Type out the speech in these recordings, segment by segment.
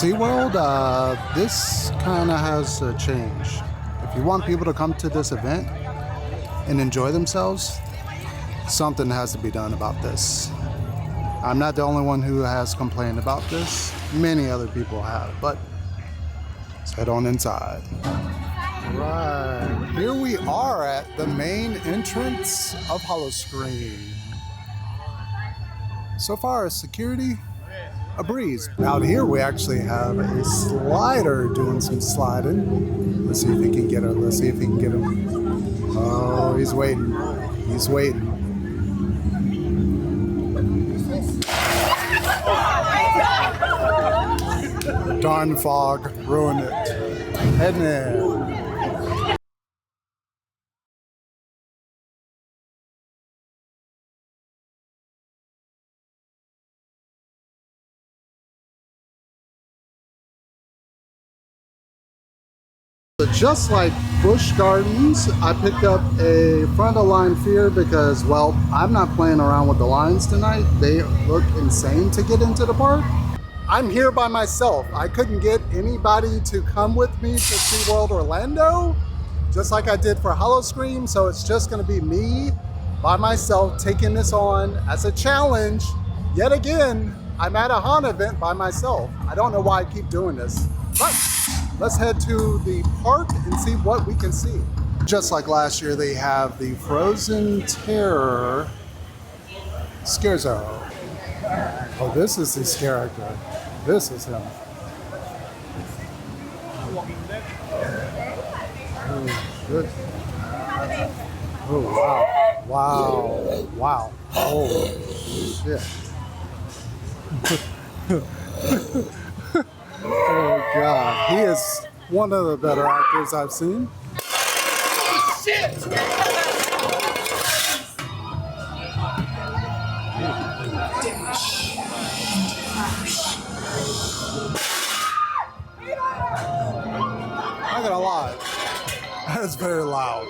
Seaworld, this kind of has to change. If you want people to come to this event and enjoy themselves, something has to be done about this. I'm not the only one who has complained about this. Many other people have, but let's head on inside. Right, here we are at the main entrance of Howl-O-Scream. So far, security, a breeze. Out here, we actually have a slider doing some sliding. Let's see if he can get her. Let's see if he can get him. Oh, he's waiting. He's waiting. Darn fog, ruined it. Heading in. Just like Busch Gardens, I picked up a front of line fear because, well, I'm not playing around with the lines tonight. They look insane to get into the park. I'm here by myself. I couldn't get anybody to come with me to SeaWorld Orlando, just like I did for Howl-O-Scream. So it's just gonna be me by myself taking this on as a challenge. Yet again, I'm at a haunt event by myself. I don't know why I keep doing this, but let's head to the park and see what we can see. Just like last year, they have the Frozen Terror Scare Zone. Oh, this is his character. This is him. Oh, good. Oh, wow. Wow. Wow. Oh, shit. Oh God, he is one of the better actors I've seen. Shit! Not gonna lie, that's very loud.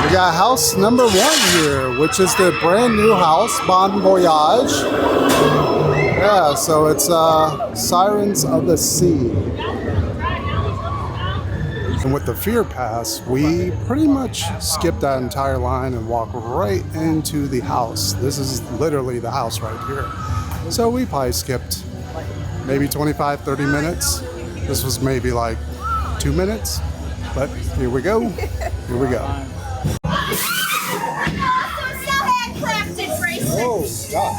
We got house number 1 here, which is the brand new house, Bon Voyage. Yeah, so it's Sirens of the Sea. And with the Fear Pass, we pretty much skip that entire line and walk right into the house. This is literally the house right here. So we probably skipped maybe 25, 30 minutes. This was maybe like 2 minutes, but here we go. Here we go. Oh, God.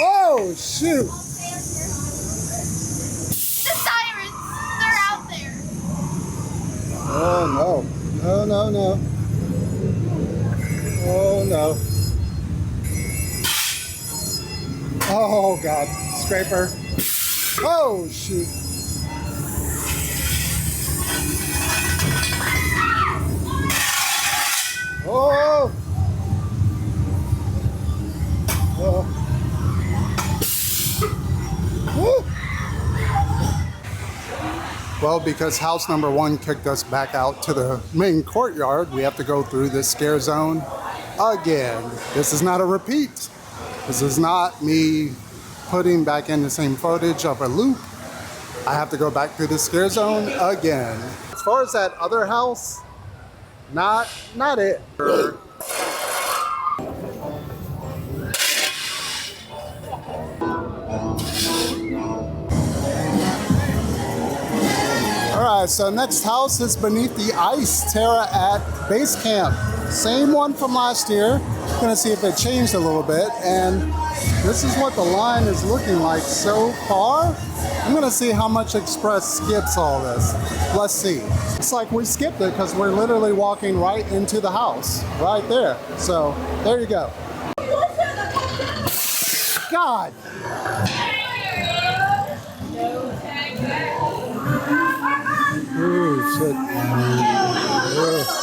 Oh, shoot! The Sirens! They're out there! Oh, no. No, no, no. Oh, no. Oh, God. Scraper. Oh, shoot. Oh! Oh. Woo. Well, because house number 1 kicked us back out to the main courtyard, we have to go through this scare zone again. This is not a repeat. This is not me putting back in the same footage of a loop. I have to go back through the scare zone again. As far as that other house, not it. Alright, so next house is Beneath the Ice Terra at Base Camp. Same one from last year. Gonna see if it changed a little bit, and this is what the line is looking like so far. I'm gonna see how much Express skips all this. Let's see. It's like we skipped it because we're literally walking right into the house, right there. So there you go. God. Oh, shit. Oh.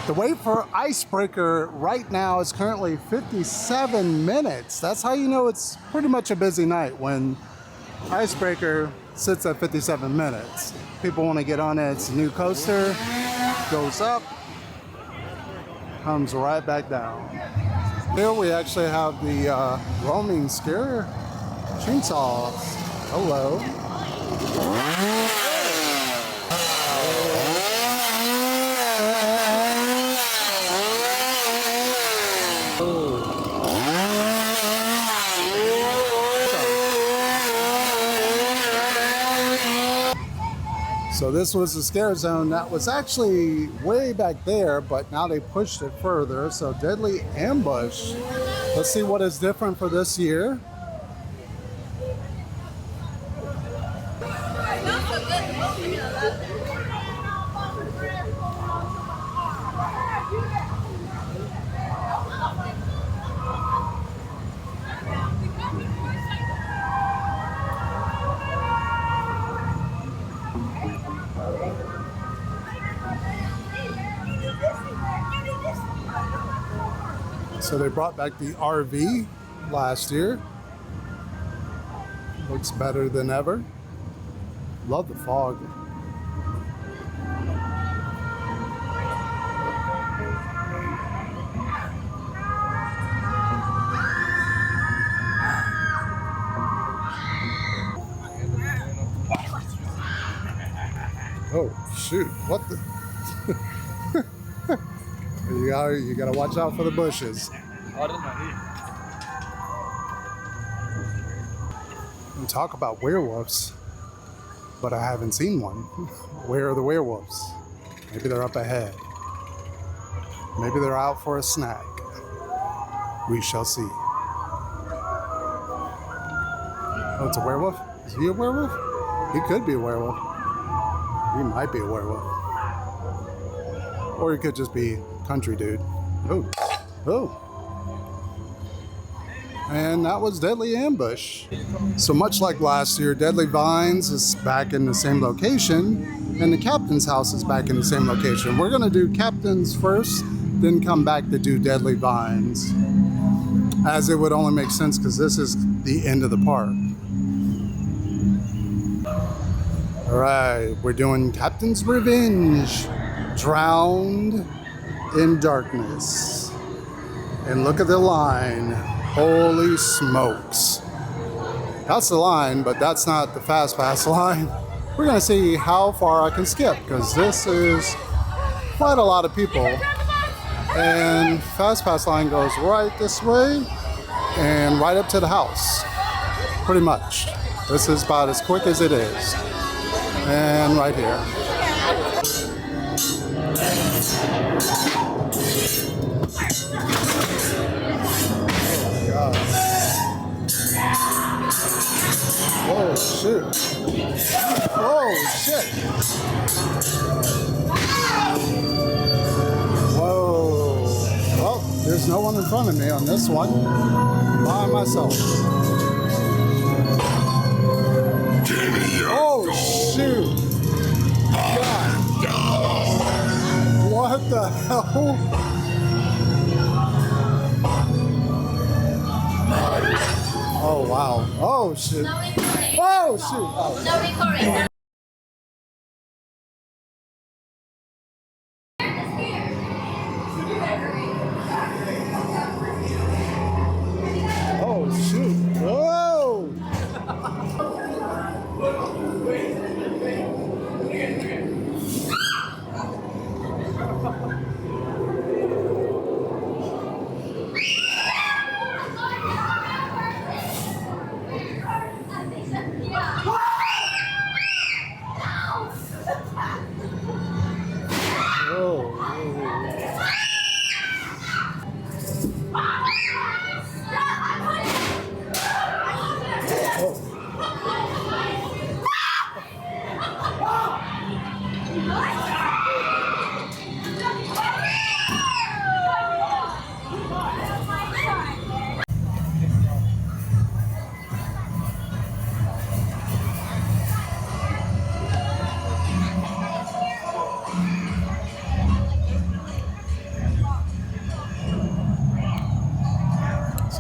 The wait for Icebreaker right now is currently 57 minutes. That's how you know it's pretty much a busy night, when Icebreaker sits at 57 minutes. People want to get on it. It's a new coaster, goes up, comes right back down. Here we actually have the roaming scare chainsaws. Hello. So this was the scare zone that was actually way back there, but now they pushed it further. So Deadly Ambush. Let's see what is different for this year. So they brought back the RV last year. Looks better than ever. Love the fog. Oh shoot, what the? You gotta watch out for the bushes. And talk about werewolves, but I haven't seen one. Where are the werewolves? Maybe they're up ahead. Maybe they're out for a snack. We shall see. Oh, it's a werewolf? Is he a werewolf? He could be a werewolf. He might be a werewolf. Or he could just be country dude. Oh. Oh. And that was Deadly Ambush. So much like last year, Deadly Vines is back in the same location, and the Captain's House is back in the same location. We're gonna do Captain's first, then come back to do Deadly Vines, as it would only make sense because this is the end of the park. All right, we're doing Captain's Revenge, Drowned in Darkness. And look at the line. Holy smokes. That's the line, but that's not the Fast Pass line. We're gonna see how far I can skip, because this is quite a lot of people. And Fast Pass line goes right this way and right up to the house, pretty much. This is about as quick as it is. And right here. Oh shoot. Oh shit. Whoa. Well, there's no one in front of me on this one. By myself. Oh shoot. God. What the hell? Oh wow. Oh shit. Oh shoot. Oh. No recording. Oh shoot. Whoa.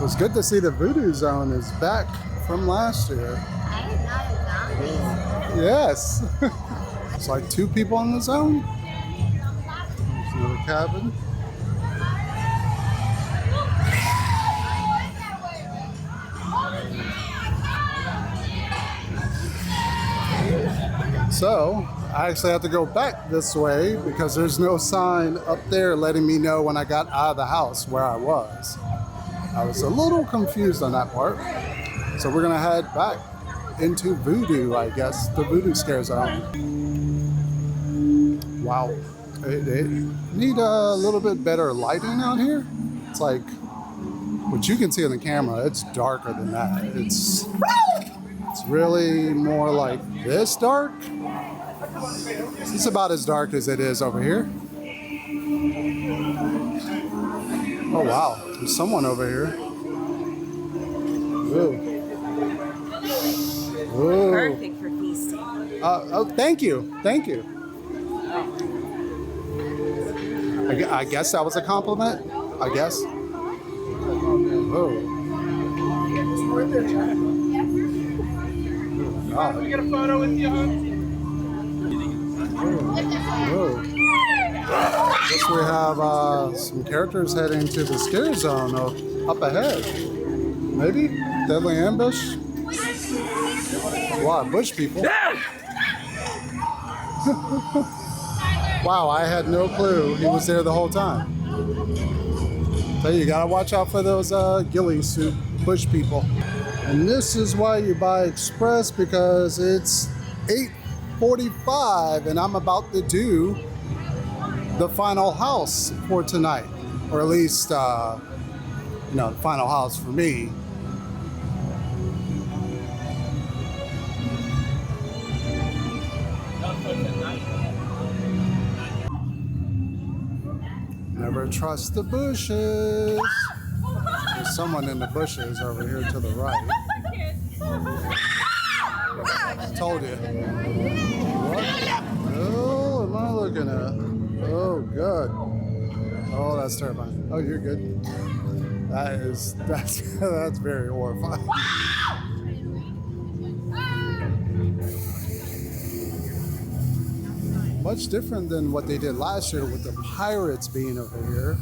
was good to see the Voodoo Zone is back from last year. I did not know. Yes. It's like 2 people in the zone. There's another cabin. So I actually have to go back this way because there's no sign up there letting me know when I got out of the house where I was. I was a little confused on that part. So we're gonna head back into Voodoo, I guess, the Voodoo Scare Zone. Wow, they need a little bit better lighting out here. It's like, what you can see on the camera, it's darker than that. It's really more like this dark. It's about as dark as it is over here. Oh wow, there's someone over here. Whoa. Whoa. Perfect for feasting. Oh, thank you. Thank you. I guess that was a compliment. I guess. Whoa. Wow. Can we get a photo with you, hon? Whoa. Guess we have some characters heading to the scare zone up ahead. Maybe? Deadly ambush? A lot of bush people. Wow, I had no clue he was there the whole time. So you gotta watch out for those ghillie suit bush people. And this is why you buy Express, because it's 8:45 and I'm about to do the final house for tonight. Or at least, the final house for me. Never trust the bushes. There's someone in the bushes over here to the right. Told you. What? Oh, am I looking at? Oh, God. Oh, that's terrifying. Oh, you're good. That's very horrifying. Much different than what they did last year with the pirates being over here.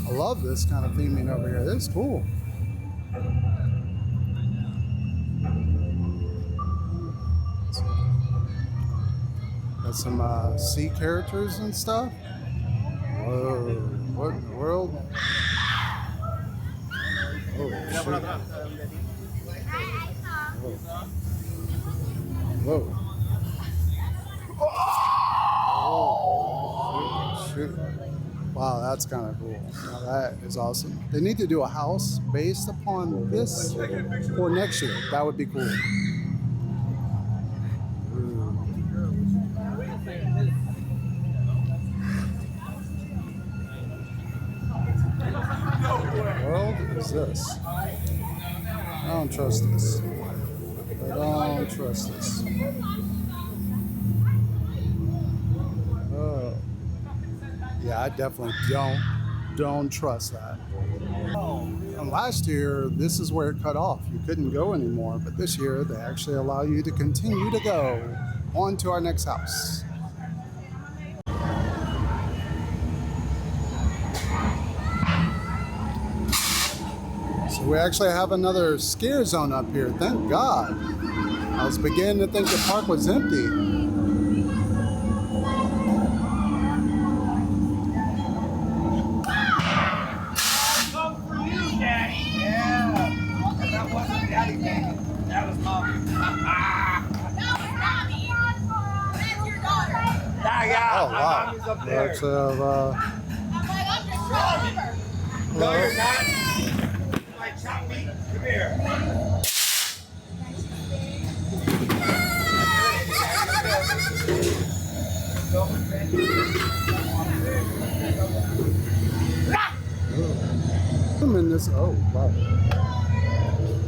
I love this kind of theming over here. This is cool. Got some sea characters and stuff. Whoa, what in the world? Oh, shit. Whoa. Whoa. Oh, shoot. Wow, that's kind of cool. Now that is awesome. They need to do a house based upon this for next year. That would be cool. What in the world is this? I don't trust this. I don't trust this. Oh. Yeah, I definitely don't trust that. And last year, this is where it cut off. You couldn't go anymore, but this year they actually allow you to continue to go on to our next house. So we actually have another scare zone up here, thank God. I was beginning to think the park was empty. Oh wow! We actually have No, you're not. My chop meat. Come here.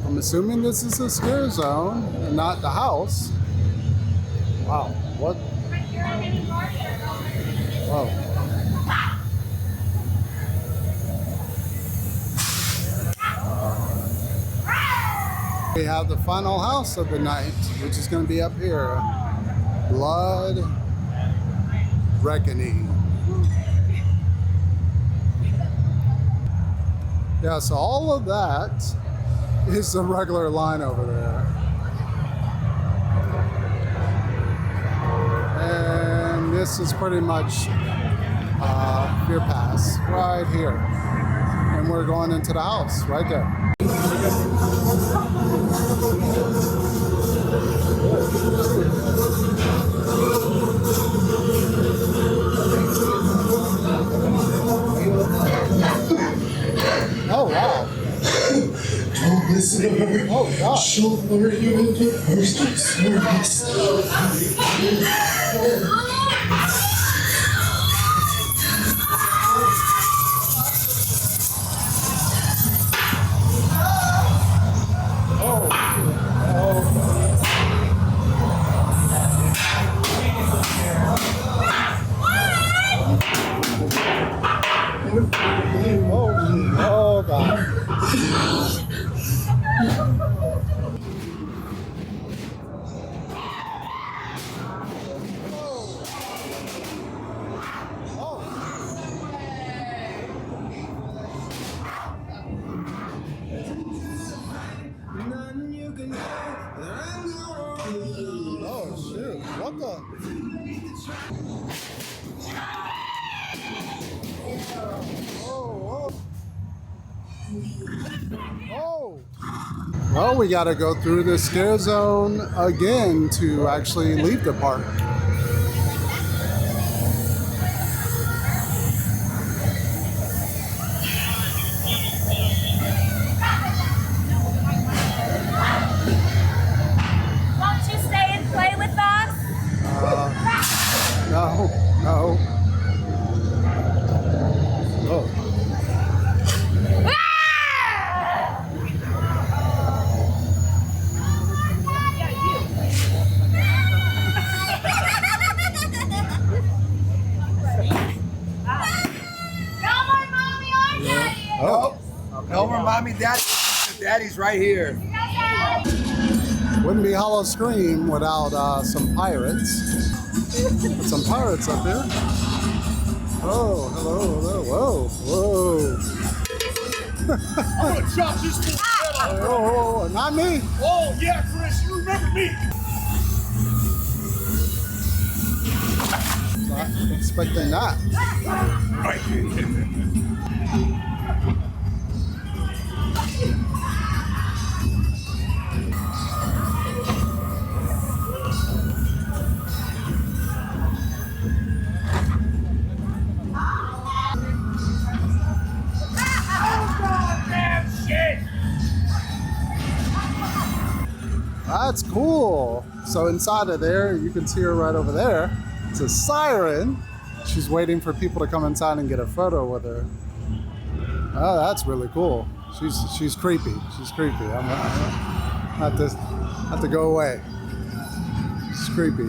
I'm assuming this is a scare zone and not the house. Wow, what? Whoa. we have the final house of the night, which is going to be up here. Blood Reckoning. Yeah, so all of that is the regular line over there. And this is pretty much Fear Pass right here. And we're going into the house right there. Oh, wow. Don't listen to her. Oh, God. She'll lure you into her service. Oh, God. Oh, shoot. What the? Oh. Well, we got to go through the scare zone again to actually leave the park. Won't you stay and play with us? No, no. Oh. Oh. Don't remind me, Daddy. Daddy's right here. Wouldn't be Howl-O-Scream without some pirates. Put some pirates up here. Oh, hello, hello, whoa, whoa. I'm gonna chop this fool's head off. Oh, not me. Oh, yeah, Chris, you remember me. Not expecting that. Right. That's cool. So inside of there, you can see her right over there. It's a siren. She's waiting for people to come inside and get a photo with her. Oh, that's really cool. She's creepy. She's creepy. I have to go away. She's creepy.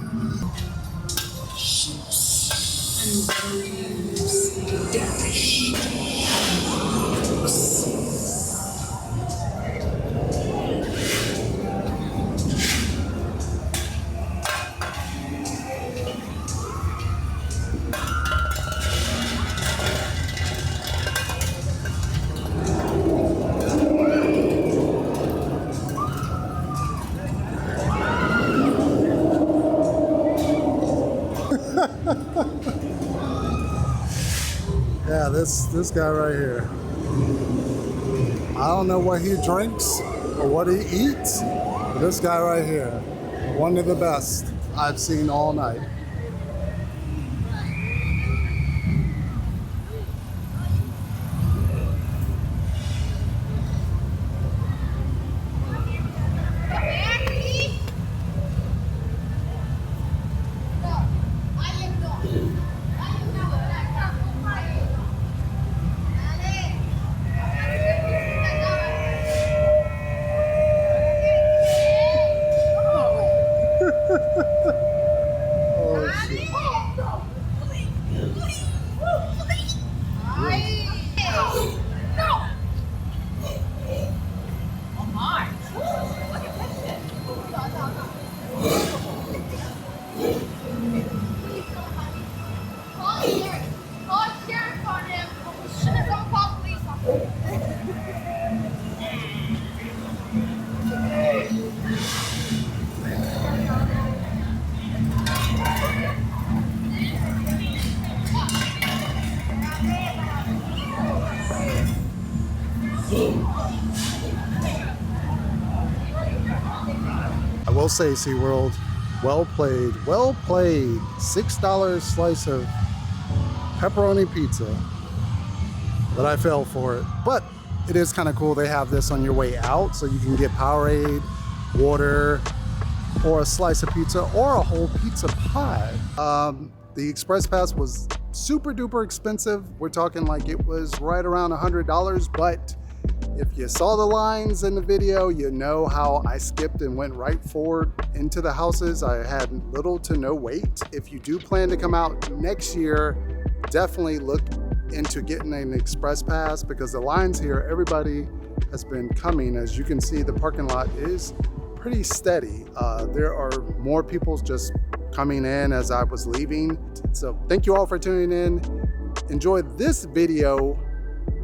Yeah, this guy right here. I don't know what he drinks or what he eats, but this guy right here, one of the best I've seen all night. Oh, Oh, sheriff on him. Should have come call police on him. I will say, SeaWorld, well played, well played. $6 slice of pepperoni pizza, but I fell for it. But it is kind of cool. They have this on your way out, so you can get Powerade, water, or a slice of pizza, or a whole pizza pie. The Express Pass was super duper expensive. We're talking like it was right around $100, but if you saw the lines in the video, you know how I skipped and went right forward into the houses. I had little to no wait. If you do plan to come out next year, definitely look into getting an Express Pass, because the lines here, everybody has been coming. As you can see, the parking lot is pretty steady. There are more people just coming in as I was leaving. So thank you all for tuning in. Enjoy this video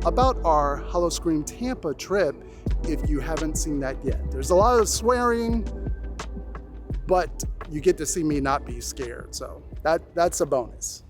about our Howl-O-Scream Tampa trip if you haven't seen that yet. There's a lot of swearing, but you get to see me not be scared. So that's a bonus.